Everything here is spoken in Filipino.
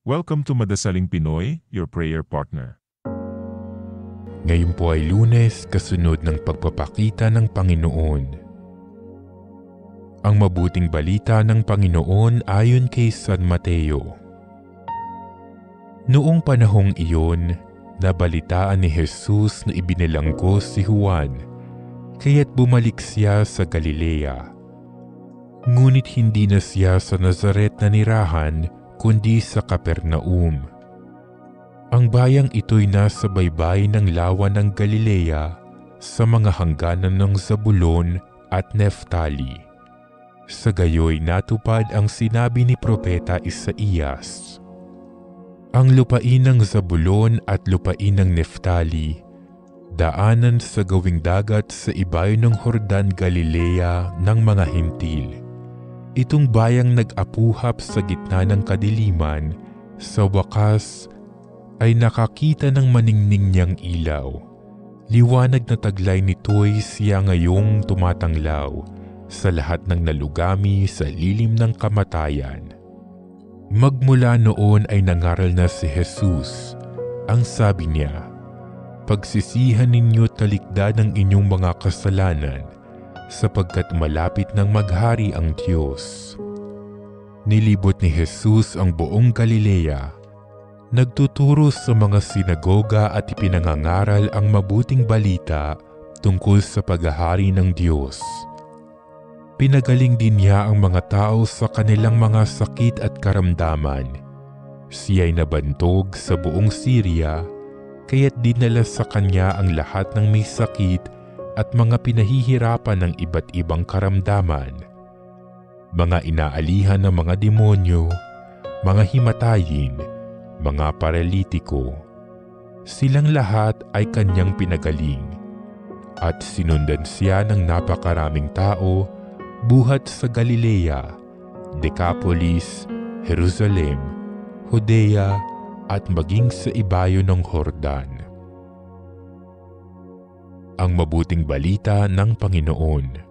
Welcome to Madasaling Pinoy, your prayer partner. Ngayon po ay Lunes, kasunod ng pagpapakita ng Panginoon. Ang mabuting balita ng Panginoon ayon kay San Mateo. Noong panahong iyon, nabalitaan ni Jesus na ibinilanggo si Juan, kaya't bumalik siya sa Galilea. Ngunit hindi na siya sa Nazaret na nirahan, kundi sa Capernaum. Ang bayang ito'y nasa baybay ng lawa ng Galilea sa mga hangganan ng Zabulon at Neftali. Sa gayoy natupad ang sinabi ni Propeta Isaías. Ang lupain ng Zabulon at lupain ng Neftali, daanan sa gawing dagat sa ibayo ng Jordan Galilea ng mga hintil. Itong bayang nag-apuhap sa gitna ng kadiliman, sa wakas ay nakakita ng maningning niyang ilaw. Liwanag na taglay nito'y siya ngayong tumatanglaw sa lahat ng nalugami sa lilim ng kamatayan. Magmula noon ay nangaral na si Jesus. Ang sabi niya, "Pagsisihan ninyo talikdan ang inyong mga kasalanan, sapagkat malapit nang maghari ang Diyos." Nilibot ni Jesus ang buong Galilea, nagtuturo sa mga sinagoga at ipinangangaral ang mabuting balita tungkol sa paghahari ng Diyos. Pinagaling din niya ang mga tao sa kanilang mga sakit at karamdaman. Siya'y nabantog sa buong Syria, kaya't dinala sa kanya ang lahat ng may sakit at mga pinahihirapan ng iba't ibang karamdaman. Mga inaalihan ng mga demonyo, mga himatayin, mga paralitiko. Silang lahat ay kanyang pinagaling. At sinundan siya ng napakaraming tao buhat sa Galilea, Decapolis, Jerusalem, Judea at maging sa ibayo ng Jordan. Ang mabuting balita ng Panginoon.